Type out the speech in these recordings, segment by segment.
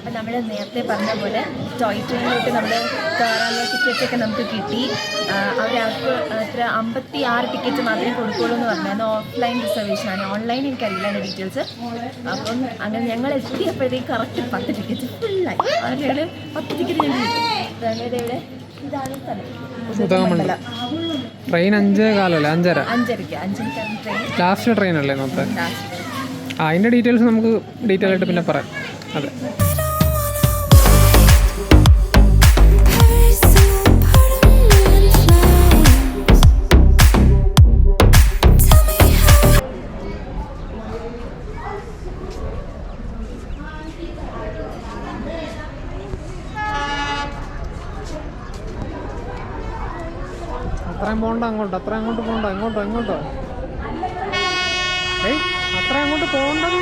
അപ്പോൾ നമ്മൾ നേരത്തെ പറഞ്ഞ പോലെ ടോയ് ട്രെയിനിലോട്ട് നമ്മൾ കയറാനുള്ള ടിക്കറ്റൊക്കെ നമുക്ക് കിട്ടി. അവർക്ക് എത്ര 56 ടിക്കറ്റ് മാത്രമേ കൊടുക്കുള്ളൂ എന്ന് പറഞ്ഞായിരുന്നു. ഓഫ്ലൈൻ റിസർവേഷനാണ്, ഓൺലൈൻ എനിക്കറിയില്ല എൻ്റെ ഡീറ്റെയിൽസ്. അപ്പം അങ്ങനെ ഞങ്ങൾ എത്തിയപ്പോഴത്തേക്ക് കറക്റ്റ് 10 ടിക്കറ്റ് ഫുള്ളായി. അവരുടെ 10 ടിക്കറ്റ് ഞങ്ങൾ കിട്ടി. അങ്ങനെ ഇവിടെ ഇതാണ് സ്ഥലം. ട്രെയിൻ 5:15 5:30 ട്രെയിൻ, ലാസ്റ്റ് ട്രെയിൻ അല്ലേ ഇന്നത്തെ? അതിൻ്റെ ഡീറ്റെയിൽസ് നമുക്ക് ഡീറ്റെയിൽ ആയിട്ട് പിന്നെ പറയാം. അതെ, അത്രയും പോകണ്ട അങ്ങോട്ട്, അത്ര അങ്ങോട്ട് പോകണ്ട, എങ്ങോട്ടോ ഏയ് അത്ര അങ്ങോട്ട് പോകണ്ടത്.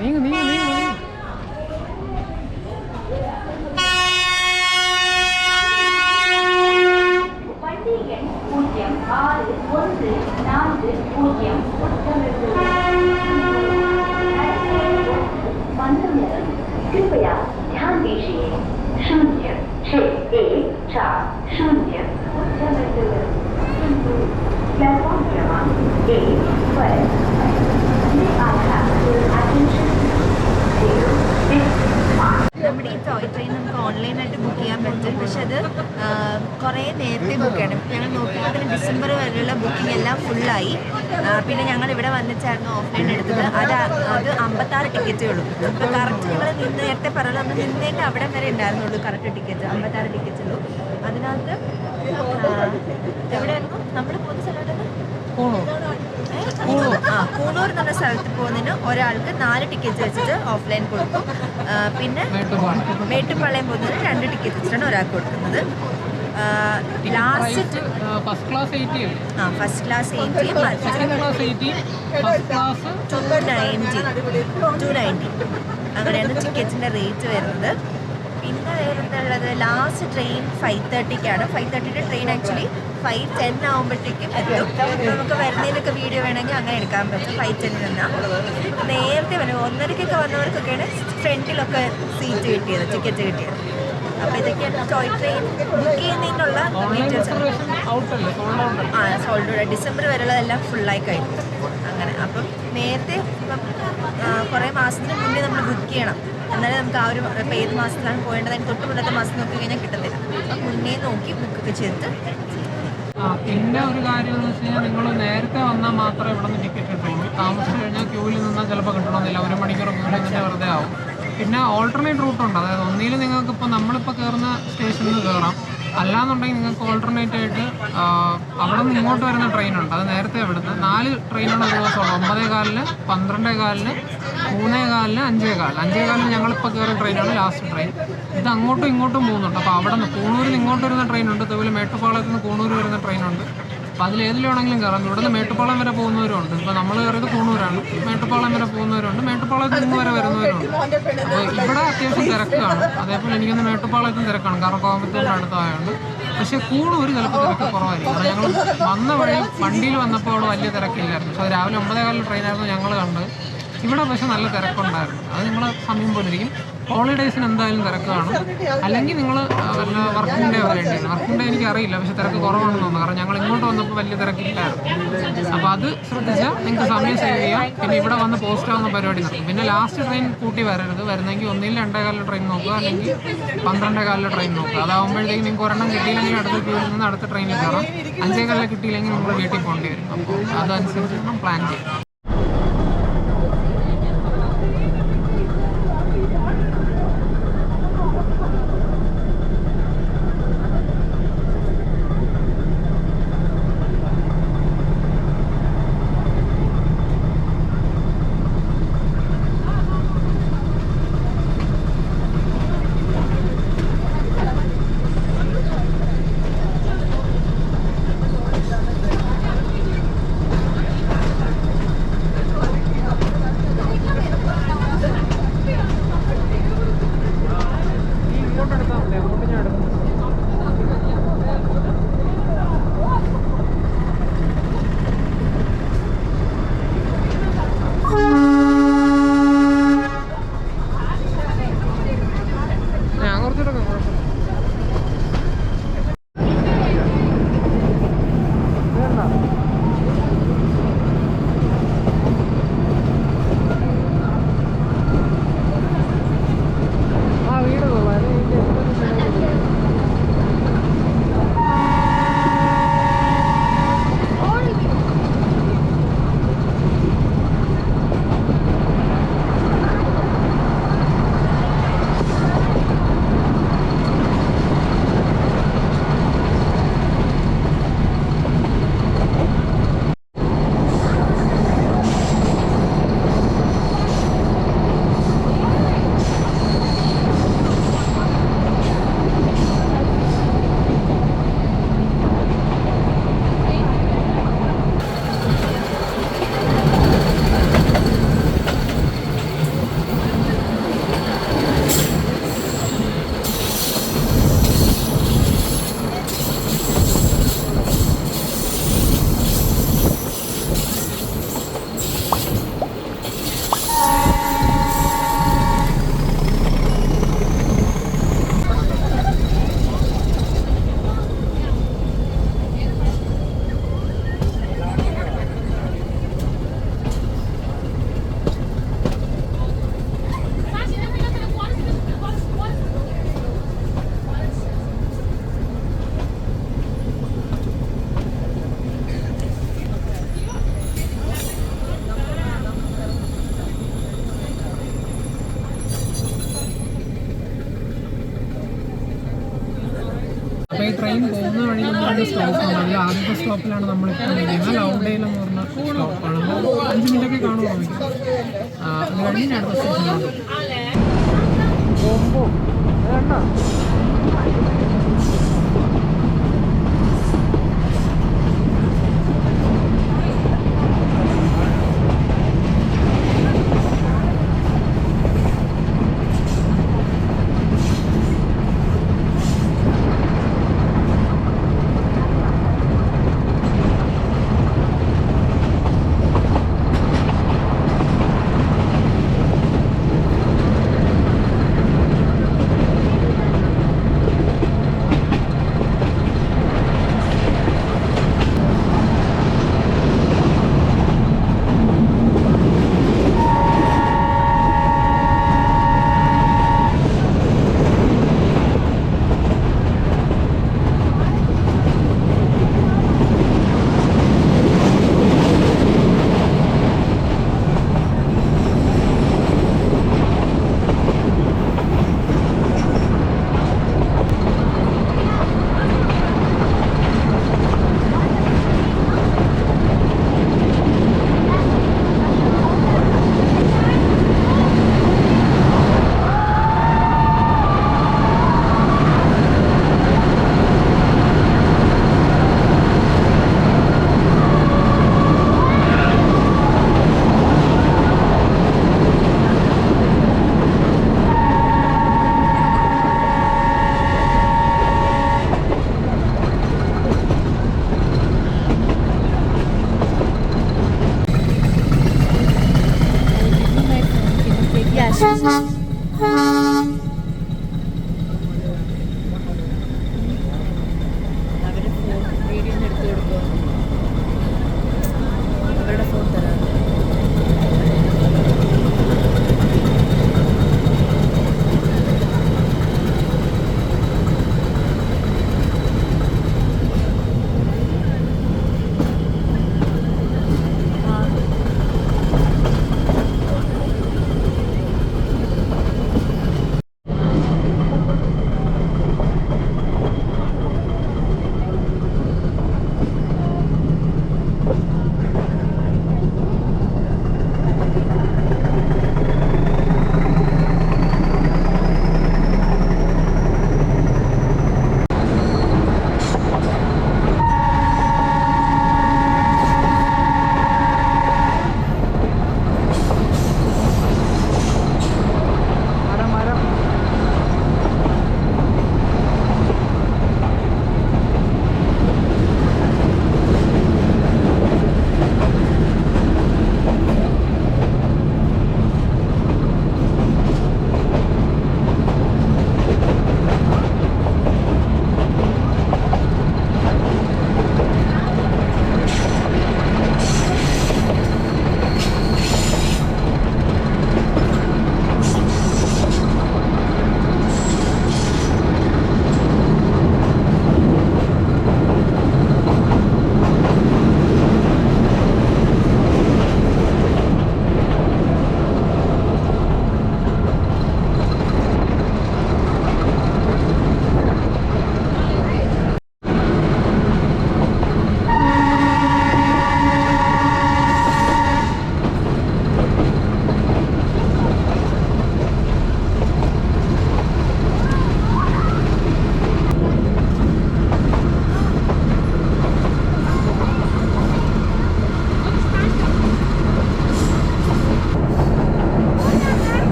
നീങ്ങ് कृपया ध्यान दीजिए 0614 प्लेटफॉर्म क्रमांक 1 पर നമ്മുടെ ഈ ടോയ് ട്രെയിൻ നമുക്ക് ഓൺലൈനായിട്ട് ബുക്ക് ചെയ്യാൻ പറ്റും. പക്ഷെ അത് കുറേ നേരത്തെ ബുക്ക് ചെയ്യണം. ഞങ്ങൾ നോക്കിയപ്പോൾ ഡിസംബർ വരെയുള്ള ബുക്കിംഗ് എല്ലാം ഫുള്ളായി. പിന്നെ ഞങ്ങൾ ഇവിടെ വന്നിട്ടായിരുന്നു ഓഫ്ലൈൻ എടുത്തത്. അത് 56 ടിക്കറ്റേ ഉള്ളൂ. അപ്പോൾ കറക്റ്റ് ഞങ്ങൾ നേരത്തെ പറഞ്ഞത് നമ്മൾ നിന്നേക്ക് അവിടെ വരെ ഉണ്ടായിരുന്നുള്ളൂ കറക്റ്റ് ടിക്കറ്റ്, 56 ടിക്കറ്റ് ഉള്ളൂ. അതിനകത്ത് എവിടെയായിരുന്നു നമ്മൾ പോകുന്ന സ്ഥലമായിരുന്നു? കൂണൂർ എന്ന് പറഞ്ഞ സ്ഥലത്ത് പോകുന്നതിന് ഒരാൾക്ക് 4 ടിക്കറ്റ് വെച്ചിട്ട് ഓഫ്ലൈൻ കൊടുക്കും. പിന്നെ മേട്ടുപ്പാളയം പോകുന്നതിന് 2 ടിക്കറ്റ് വെച്ചിട്ടാണ് ഒരാൾക്ക് കൊടുക്കുന്നത്. ലാസ്റ്റ് ഫസ്റ്റ് ക്ലാസ് 80 290 അങ്ങനെയാണ് ടിക്കറ്റിൻ്റെ റേറ്റ് വരുന്നത്. പിന്നെ വേറെന്താണുള്ളത്, ലാസ്റ്റ് ട്രെയിൻ 5:30ക്കാണ്. 5:30യുടെ ട്രെയിൻ ആക്ച്വലി 5:10 ആകുമ്പോഴത്തേക്കും എത്തും. നമുക്ക് വരുന്നതിനൊക്കെ വീഡിയോ വേണമെങ്കിൽ അങ്ങനെ എടുക്കാൻ പറ്റും. 5:10 നിന്നാൽ നേരത്തെ വരും. 1:30ക്കൊക്കെ വന്നവർക്കൊക്കെയാണ് ഫ്രണ്ടിലൊക്കെ സീറ്റ് കിട്ടിയത്, ടിക്കറ്റ് കിട്ടിയത്. അപ്പോൾ ഇതൊക്കെയാണ് ടോയ് ട്രെയിൻ ബുക്ക് ചെയ്യുന്നതിനുള്ള ഡീറ്റെയിൽസ്. സോൾഡ് ഡിസംബർ വരെയുള്ളതെല്ലാം ഫുള്ളായി കഴിഞ്ഞു. അങ്ങനെ അപ്പം നേരത്തെ കുറേ മാസത്തിന് മുന്നേ നമ്മൾ ബുക്ക് ചെയ്യണം. എന്നാലും നമുക്ക് ആ ഒരു ഏത് മാസത്തിലാണ് പോകേണ്ടത്, അതിന് തൊട്ട് മുന്നത്തെ മാസം നോക്കി കഴിഞ്ഞാൽ കിട്ടത്തില്ല. അപ്പം മുന്നേ നോക്കി ബുക്കൊക്കെ ചെയ്തിട്ട്. പിന്നെ ഒരു കാര്യം എന്ന് വെച്ച് കഴിഞ്ഞാൽ നിങ്ങൾ നേരത്തെ വന്നാൽ മാത്രമേ ഇവിടെ നിന്ന് ടിക്കറ്റ് കിട്ടുള്ളൂ. താമസിച്ച് കഴിഞ്ഞാൽ ക്യൂവിൽ നിന്നാൽ ചിലപ്പോൾ കിട്ടണമെന്നില്ല, 1 മണിക്കൂർ മുന്നേ തന്നെ വെറുതെ ആവും. പിന്നെ ഓൾട്ടർനേറ്റ് റൂട്ടുണ്ട്. അതായത് ഒന്നിൽ നിങ്ങൾക്കിപ്പോൾ നമ്മളിപ്പോൾ കയറുന്ന സ്റ്റേഷനിൽ നിന്ന് കയറാം, അല്ലാന്നുണ്ടെങ്കിൽ നിങ്ങൾക്ക് ഓൾട്ടർനേറ്റ് ആയിട്ട് അവിടെ നിന്ന് ഇങ്ങോട്ട് വരുന്ന ട്രെയിനുണ്ട്. അത് നേരത്തെ ഇവിടുന്ന് 4 ട്രെയിനാണ് ഒരു ദിവസമുള്ളൂ. 9:15, 12:15, 3:15, 5:15. 5:15 ഞങ്ങളിപ്പോൾ കയറിയ ട്രെയിനാണ് ലാസ്റ്റ് ട്രെയിൻ. ഇത് അങ്ങോട്ടും ഇങ്ങോട്ടും പോകുന്നുണ്ട്. അപ്പോൾ അവിടെ നിന്ന് കൂണൂരിൽ നിന്ന് ഇങ്ങോട്ട് വരുന്ന ട്രെയിനുണ്ട്, അതുപോലെ മേട്ടുപ്പാളയത്ത് നിന്ന് കൂണൂർ വരുന്ന ട്രെയിനുണ്ട്. അപ്പോൾ അതിലേതിൽ വേണമെങ്കിലും കയറാം. ഇവിടുന്ന് മേട്ടുപ്പാളയം വരെ പോകുന്നവരുണ്ട്. ഇപ്പോൾ നമ്മൾ കയറിയത് കൂണൂരാണ്. മേട്ടുപ്പാളയം വരെ പോകുന്നവരുണ്ട്, മേട്ടുപ്പാളയത്ത് നിന്ന് വരെ വരുന്നവരുണ്ട്. അപ്പോൾ ഇവിടെ അത്യാവശ്യം തിരക്കാണ്. അതേപോലെ എനിക്കൊന്ന് മേട്ടുപ്പാളയത്തും തിരക്കാണ്, കാരണം കോയമ്പത്തൂരിൻ്റെ അടുത്തായതുകൊണ്ട്. പക്ഷേ കൂണൂർ ചിലപ്പോൾ തിരക്ക് കുറവായിരിക്കും. കാരണം ഞങ്ങൾ വന്ന വഴി വണ്ടിയിൽ വന്നപ്പോൾ അവിടെ വലിയ തിരക്കില്ലായിരുന്നു. പക്ഷേ രാവിലെ 9:15 ട്രെയിനായിരുന്നു ഞങ്ങൾ കണ്ടത്. ഇവിടെ പക്ഷേ നല്ല തിരക്കുണ്ടായിരുന്നു. അത് നിങ്ങളെ സമയം പോലെ ഇരിക്കും. ഹോളിഡേയ്സിന് എന്തായാലും തിരക്ക് കാണും. അല്ലെങ്കിൽ നിങ്ങൾ വല്ല വർക്കിംഗ് ഡേ വരേണ്ടിയാണ്. വർക്കിംഗ് ഡേ എനിക്കറിയില്ല, പക്ഷേ തിരക്ക് കുറവാണെന്ന് തോന്നുന്നു. കാരണം ഞങ്ങൾ ഇങ്ങോട്ട് വന്നപ്പോൾ വലിയ തിരക്കില്ലായിരുന്നു. അപ്പോൾ അത് ശ്രദ്ധിച്ചാൽ നിങ്ങൾക്ക് സമയം സേവ് ചെയ്യാം. പിന്നെ ഇവിടെ വന്ന് പോസ്റ്റ് ആവുന്ന പരിപാടി നടക്കും. പിന്നെ ലാസ്റ്റ് ട്രെയിൻ കൂട്ടി വരരുത്. വരുന്നെങ്കിൽ ഒന്നിൽ 2:15 ട്രെയിൻ നോക്കുക, അല്ലെങ്കിൽ 12:15 ട്രെയിൻ നോക്കുക. അതാകുമ്പോഴത്തേക്കും നിങ്ങൾക്ക് ഒരെണ്ണം കിട്ടിയില്ലെങ്കിൽ അടുത്ത ക്യൂവിൽ നിന്ന് അടുത്ത ട്രെയിനിൽ കയറാം. 5:15 കിട്ടിയില്ലെങ്കിൽ നിങ്ങൾ വീട്ടിൽ പോകേണ്ടി വരും. അപ്പോൾ അതനുസരിച്ച് നമ്മൾ പ്ലാൻ ചെയ്യും. ഒരുപാട് സ്റ്റോപ്പ് ഉണ്ട്. അതിൽ ആദ്യത്തെ സ്റ്റോപ്പിലാണ് നമ്മളിപ്പോൾ ഇരിക്കുന്നത്. ലൗഡേൽ എന്ന് പറഞ്ഞ സ്റ്റോപ്പാണ്. 5 മിനിറ്റൊക്കെ കാണുമോ നമുക്ക്. അത് കഴിഞ്ഞ് ഞാൻ അടുത്ത സ്റ്റേഷനിലോട്ട് പോകുമ്പോൾ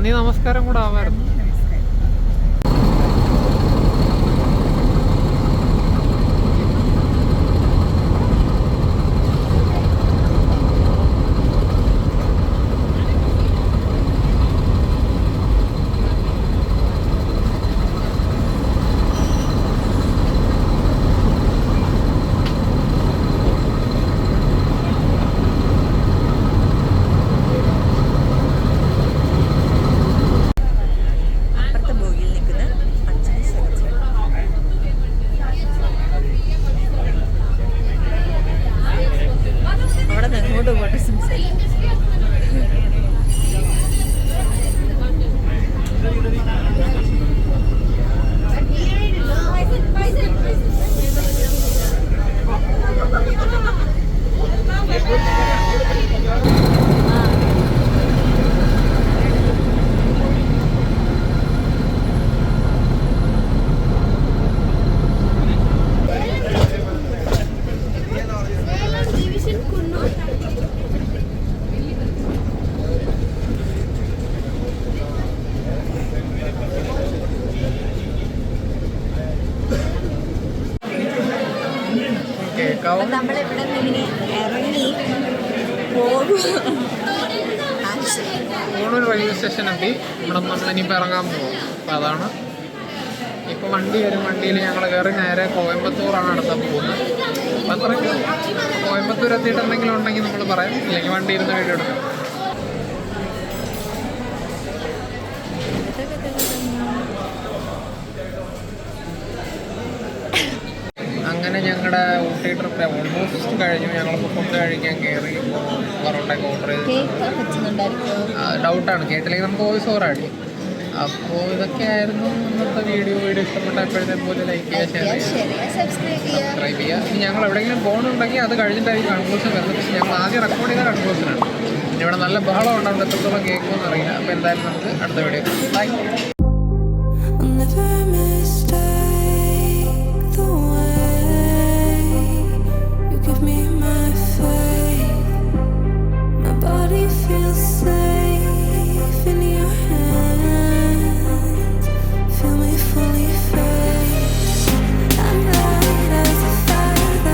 നന്ദി നമസ്കാരം കൂടെ ആവായിരുന്നു. നമ്മളിവിടെ നിന്ന് ഇറങ്ങി പോകും. കൂണൂർ റെയിൽവേ സ്റ്റേഷൻ എത്തി. ഇവിടെ നമ്മളിനിയിപ്പോൾ ഇറങ്ങാൻ പോകും. അപ്പോൾ അതാണ് ഇപ്പോൾ വണ്ടി വരും. വണ്ടിയിൽ ഞങ്ങൾ കയറി നേരെ കോയമ്പത്തൂറാണ് അടുത്ത പോകുന്നത്. അപ്പോൾ അത്രയ്ക്ക് കോയമ്പത്തൂർ എത്തിയിട്ട് എന്തെങ്കിലും ഉണ്ടെങ്കിൽ നമ്മൾ പറയാം, ഇല്ലെങ്കിൽ വണ്ടി ഇരുന്ന് വീഡിയോ എടുക്കാം. അങ്ങനെ ഞങ്ങളുടെ ഊട്ടി ട്രിപ്പ് ഓൾമോസ്റ്റ് കഴിഞ്ഞു. ഞങ്ങളിപ്പോൾ ഫുഡ് കഴിക്കാൻ കയറി പൊറോട്ടയൊക്കെ ഓർഡർ ചെയ്ത് ഡൗട്ടാണ് കേട്ടില്ലെങ്കിൽ നമുക്ക് വോയിസ് ഓവർ ആടി. അപ്പോൾ ഇതൊക്കെയായിരുന്നു ഇന്നത്തെ വീഡിയോ. ഇഷ്ടപ്പെട്ട എപ്പോഴത്തേക്കും പോലെ ലൈക്ക് ചെയ്യുക, ഷെയർ ചെയ്യുക, സബ്സ്ക്രൈബ് ചെയ്യുക. ഇനി ഞങ്ങൾ എവിടെയെങ്കിലും പോകുന്നുണ്ടെങ്കിൽ അത് കഴിഞ്ഞിട്ടായിരിക്കും കൺക്ലൂഷൻ വരുന്നത്. പക്ഷേ ഞങ്ങൾ ആദ്യം റെക്കോർഡ് ചെയ്ത കൺക്ലൂഷനാണ്. ഇവിടെ നല്ല ബഹളം ഉണ്ടാവും, എത്രത്തോളം കേൾക്കുമെന്ന് അറിയില്ല. അപ്പോൾ എന്തായാലും നമുക്ക് അടുത്ത വീഡിയോ ബൈ.